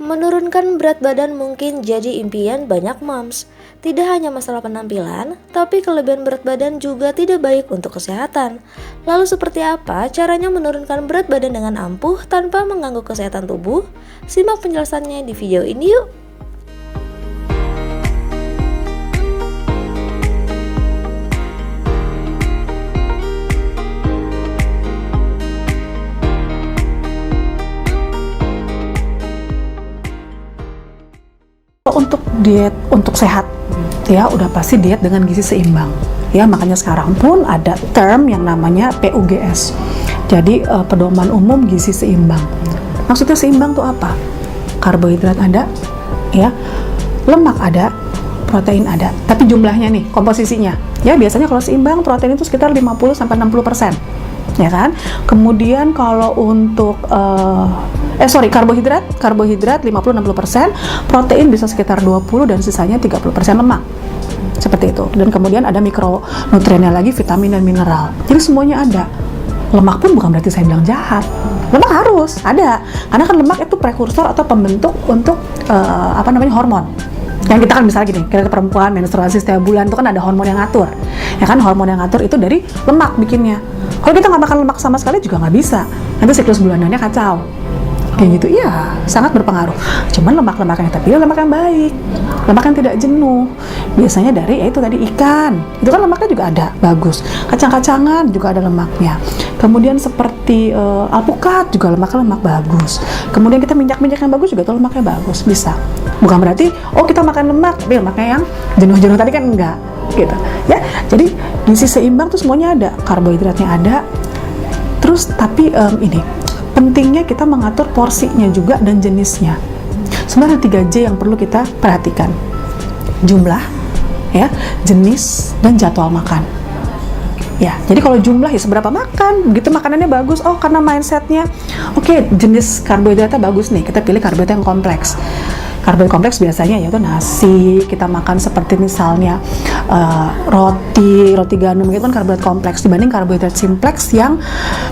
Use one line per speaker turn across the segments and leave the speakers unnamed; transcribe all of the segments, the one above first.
Menurunkan berat badan mungkin jadi impian banyak moms. Tidak hanya masalah penampilan, tapi kelebihan berat badan juga tidak baik untuk kesehatan. Lalu seperti apa caranya menurunkan berat badan dengan ampuh tanpa mengganggu kesehatan tubuh? Simak penjelasannya di video ini yuk!
Untuk diet untuk sehat ya udah pasti diet dengan gizi seimbang ya, makanya sekarang pun ada term yang namanya PUGS, jadi pedoman umum gizi seimbang. Maksudnya seimbang tuh apa? Karbohidrat ada ya, lemak ada, protein ada, tapi jumlahnya nih, komposisinya ya, biasanya kalau seimbang protein itu sekitar 50-60% ya kan. Kemudian kalau untuk karbohidrat 50-60%, protein bisa sekitar 20 dan sisanya 30% lemak. Seperti itu. Dan kemudian ada mikronutriennya lagi, vitamin dan mineral. Jadi semuanya ada. Lemak pun bukan berarti saya bilang jahat. Lemak harus ada. Karena kan lemak itu prekursor atau pembentuk untuk hormon. Yang kita kan misalnya gini, kita perempuan menstruasi setiap bulan itu kan ada hormon yang ngatur. Ya kan, hormon yang ngatur itu dari lemak bikinnya. Kalau kita nggak makan lemak sama sekali juga nggak bisa. Nanti siklus bulanannya kacau. Kayak gitu, iya, sangat berpengaruh. Cuman lemak-lemak yang kita pilih lemak yang baik, lemak yang tidak jenuh. Biasanya dari itu tadi ikan, itu kan lemaknya juga ada, bagus. Kacang-kacangan juga ada lemaknya. Kemudian seperti alpukat juga lemak bagus. Kemudian kita minyak-minyak yang bagus juga itu lemaknya bagus, bisa. Bukan berarti kita makan lemak, tapi lemaknya yang jenuh-jenuh tadi kan enggak, gitu. Ya, jadi gizi seimbang tuh semuanya ada, karbohidratnya ada. Terus tapi pentingnya kita mengatur porsinya juga dan jenisnya. Sebenarnya ada 3J yang perlu kita perhatikan. Jumlah, ya, jenis, dan jadwal makan. Ya, jadi kalau jumlah ya seberapa makan, begitu makanannya bagus, karena mindsetnya, jenis karbohidratnya bagus nih, kita pilih karbohidrat yang kompleks. Karbohidrat kompleks biasanya yaitu nasi, kita makan seperti misalnya roti gandum, itu kan karbohidrat kompleks dibanding karbohidrat simpleks yang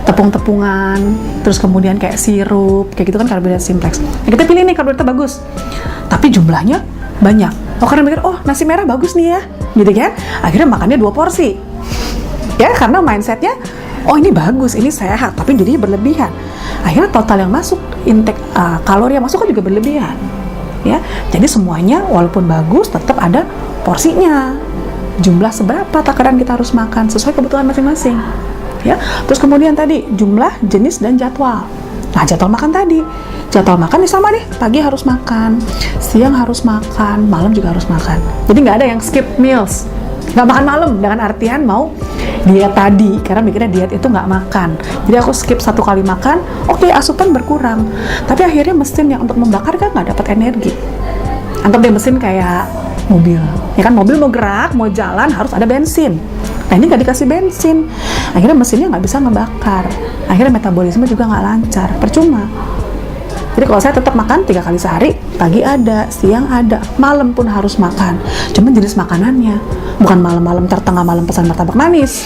tepung-tepungan, terus kemudian kayak sirup, kayak gitu kan karbohidrat simpleks. Nah, kita pilih nih karbohidrat bagus, tapi jumlahnya banyak. Karena mikir, nasi merah bagus nih ya, gitu kan? Akhirnya makannya 2 porsi. Ya, karena mindsetnya, ini bagus, ini sehat, tapi jadinya berlebihan. Akhirnya total yang masuk, intake kalori yang masuk kan juga berlebihan. Ya, jadi semuanya walaupun bagus tetap ada porsinya, jumlah seberapa takaran kita harus makan sesuai kebutuhan masing-masing. Ya, terus kemudian tadi jumlah, jenis, dan jadwal. Nah, jadwal makan tadi, jadwal makan nih sama nih, pagi harus makan, siang harus makan, malam juga harus makan. Jadi nggak ada yang skip meals, nggak makan malam dengan artian mau diet tadi, karena mikirnya diet itu nggak makan. Jadi aku skip 1 kali makan, asupan berkurang. Tapi akhirnya mesin yang untuk membakar kan nggak dapat energi. Anggap deh mesin kayak mobil. Ya kan, mobil mau gerak, mau jalan harus ada bensin. Nah, ini nggak dikasih bensin. Akhirnya mesinnya nggak bisa ngebakar. Akhirnya metabolisme juga nggak lancar. Percuma. Jadi kalau saya tetap makan 3 kali sehari, pagi ada, siang ada, malam pun harus makan. Cuman jenis makanannya, bukan malam-malam tengah malam pesan martabak manis.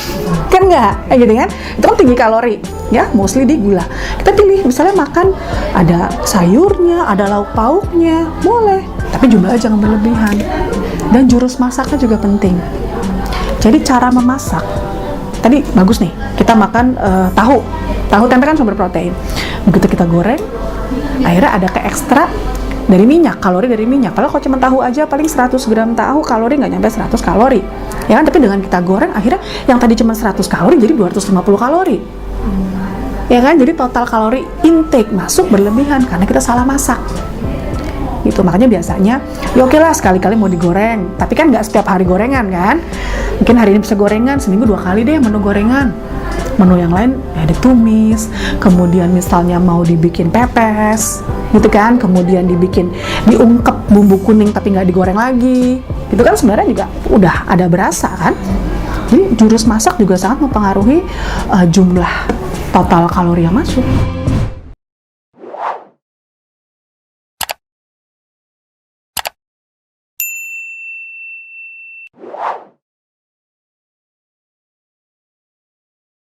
Kan enggak, gitu kan? Itu kan tinggi kalori, ya, mostly di gula. Kita pilih, misalnya makan ada sayurnya, ada lauk pauknya, boleh. Tapi jumlahnya jangan berlebihan. Dan jurus masaknya juga penting. Jadi cara memasak, tadi bagus nih, kita makan tahu tempe kan sumber protein. Begitu kita goreng, akhirnya ada keekstra dari minyak, kalori dari minyak. Padahal kalau cuma tahu aja paling 100 gram tahu kalori nggak nyampe 100 kalori. Ya kan, tapi dengan kita goreng akhirnya yang tadi cuma 100 kalori jadi 250 kalori. Ya kan, jadi total kalori intake masuk berlebihan karena kita salah masak. Gitu, makanya biasanya ya lah sekali-kali mau digoreng, tapi kan nggak setiap hari gorengan kan. Mungkin hari ini bisa gorengan, seminggu 2 kali deh menu gorengan. Menu yang lain ya ditumis, kemudian misalnya mau dibikin pepes gitu kan, kemudian diungkep bumbu kuning tapi nggak digoreng lagi, itu kan sebenarnya juga udah ada berasa kan. Jadi jurus masak juga sangat mempengaruhi jumlah total kalori yang masuk.